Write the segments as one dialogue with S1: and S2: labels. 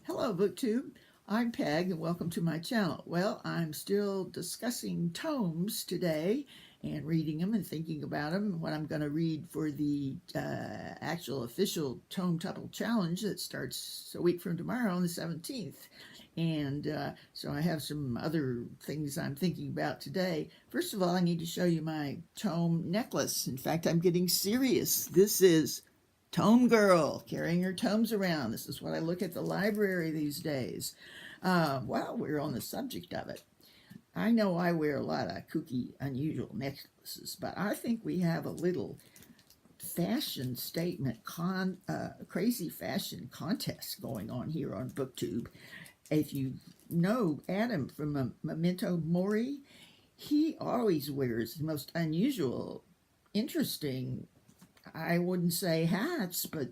S1: Hello, BookTube. I'm Peg, and welcome to my channel. Well, I'm still discussing tomes today and reading them and thinking about them. What I'm going to read for the actual official Tome Tupple Challenge that starts a week from tomorrow on the 17th. And so I have some other things I'm thinking about today. First of all, I need to show you my tome necklace. In fact, I'm getting serious. This is Tome Girl, carrying her tomes around. This is what I look at the library these days. While we're on the subject of it, I know I wear a lot of kooky, unusual necklaces, but I think we have a little fashion statement, crazy fashion contest going on here on BookTube. If you know Adam from Memento Mori, he always wears the most unusual, interesting, I wouldn't say hats, but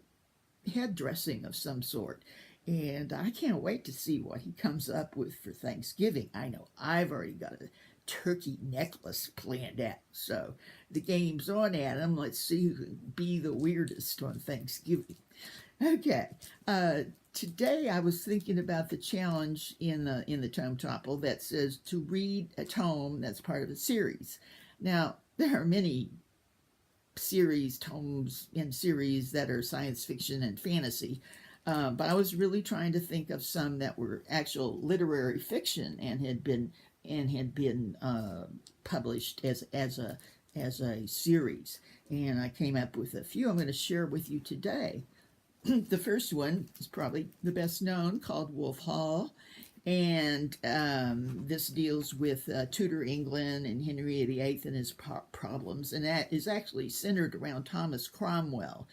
S1: head dressing of some sort. And I can't wait to see what he comes up with for Thanksgiving. I know I've already got a turkey necklace planned out. So the game's on, Adam. Let's see who can be the weirdest on Thanksgiving. Okay. Today I was thinking about the challenge in the Tome Topple that says to read a tome that's part of a series. Now, there are many tomes in series that are science fiction and fantasy. But I was really trying to think of some that were actual literary fiction and had been published as a series. And I came up with a few I'm going to share with you today. The first one is probably the best known, called Wolf Hall. And this deals with Tudor England and Henry VIII and his problems. And that is actually centered around Thomas Cromwell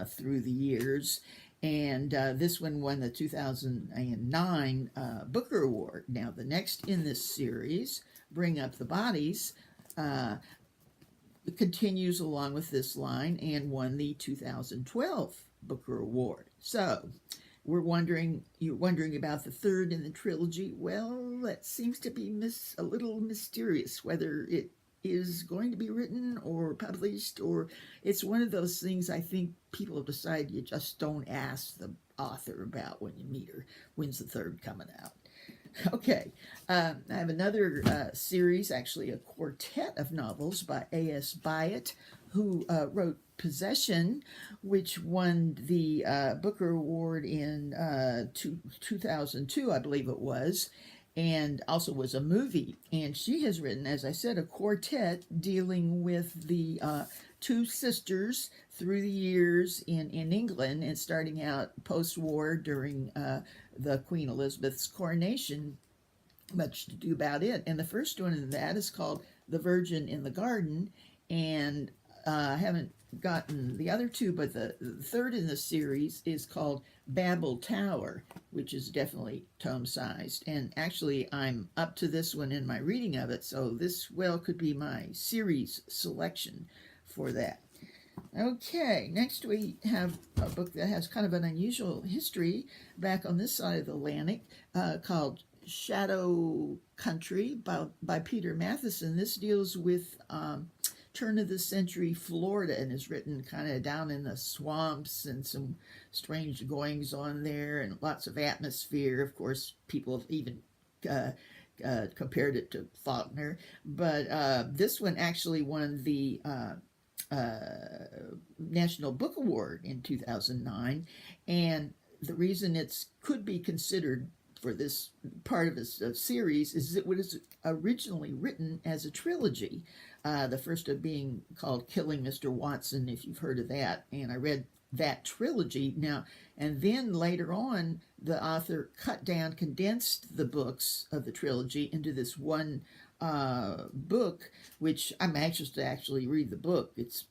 S1: through the years. And this one won the 2009 Booker Award. Now, the next in this series, Bring Up the Bodies, continues along with this line and won the 2012 Booker Award. So, you're wondering about the third in the trilogy. Well, that seems to be a little mysterious, whether it is going to be written or published, or it's one of those things I think people decide you just don't ask the author about when you meet her. When's the third coming out? Okay, I have another series, actually a quartet of novels by A.S. Byatt, who wrote Possession, which won the Booker Award in 2002, I believe it was, and also was a movie. And she has written, as I said, a quartet dealing with the two sisters through the years in England and starting out post-war during the Queen Elizabeth's coronation. Much to do about it. And the first one in that is called The Virgin in the Garden, and I haven't gotten the other two, but the third in the series is called Babel Tower, which is definitely tome-sized. And actually, I'm up to this one in my reading of it, so this could be my series selection for that. Okay, next we have a book that has kind of an unusual history back on this side of the Atlantic, called Shadow Country by Peter Matheson. This deals with turn of the century Florida and is written kind of down in the swamps and some strange goings on there and lots of atmosphere. Of course, people have even compared it to Faulkner, but this one actually won the National Book Award in 2009, and the reason it could be considered for this part of this series is it was originally written as a trilogy, the first of being called Killing Mr. Watson, if you've heard of that, and I read that trilogy now, and then later on the author condensed the books of the trilogy into this one book, which I'm anxious to actually read the book. It's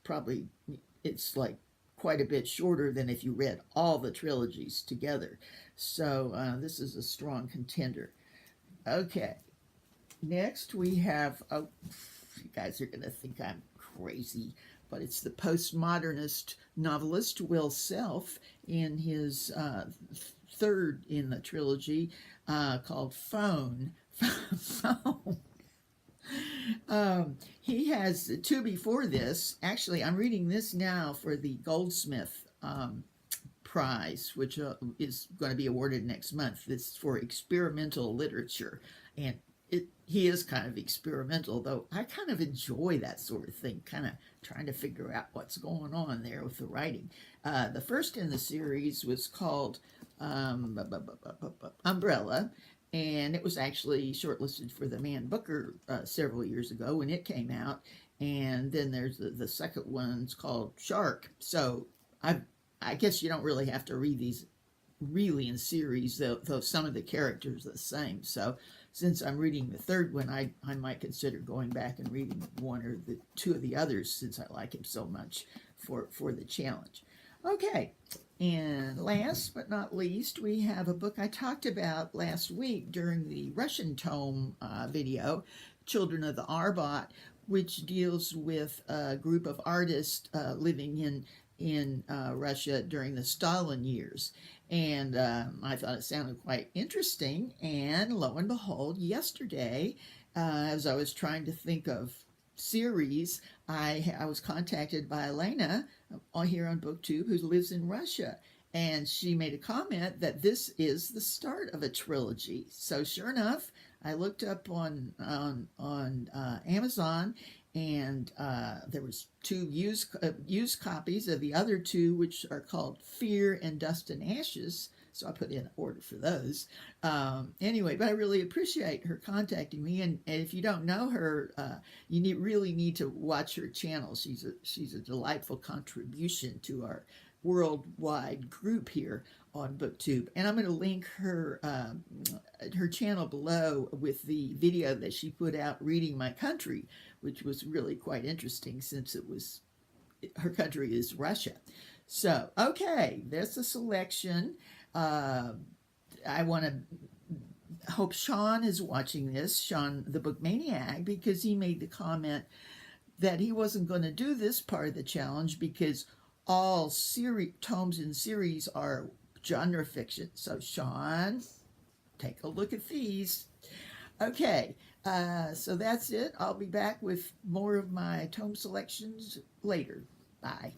S1: like quite a bit shorter than if you read all the trilogies together. So this is a strong contender. Okay, next we have, oh, you guys are going to think I'm crazy, but it's the postmodernist novelist Will Self in his third in the trilogy, called Phone. Phone. He has two before this. Actually, I'm reading this now for the Goldsmith prize, which is going to be awarded next month. This is for experimental literature, and he is kind of experimental, though I kind of enjoy that sort of thing, kind of trying to figure out what's going on there with the writing. The first in the series was called Umbrella, and it was actually shortlisted for the Man Booker several years ago when it came out. And then there's the second one's called Shark. So I guess you don't really have to read these really in series, though some of the characters are the same. So since I'm reading the third one, I might consider going back and reading one or the two of the others, since I like him so much for the challenge. Okay, and last but not least, we have a book I talked about last week during the Russian tome video, Children of the Arbat, which deals with a group of artists living in Russia during the Stalin years. And I thought it sounded quite interesting. And lo and behold, yesterday, as I was trying to think of series, I was contacted by Elena here on BookTube, who lives in Russia. And she made a comment that this is the start of a trilogy. So sure enough, I looked up on Amazon, and there was two used copies of the other two, which are called Fear and Dust and Ashes. So I put in an order for those. Anyway, but I really appreciate her contacting me. And if you don't know her, you really need to watch her channel. She's a delightful contribution to our worldwide group here on BookTube. And I'm going to link her channel below with the video that she put out reading my country, which was really quite interesting since her country is Russia. So, okay, there's a selection. I want to hope Sean is watching this, Sean the Book Maniac, because he made the comment that he wasn't going to do this part of the challenge because all tomes in series are genre fiction. So Sean, take a look at these. Okay, so that's it. I'll be back with more of my tome selections later. Bye.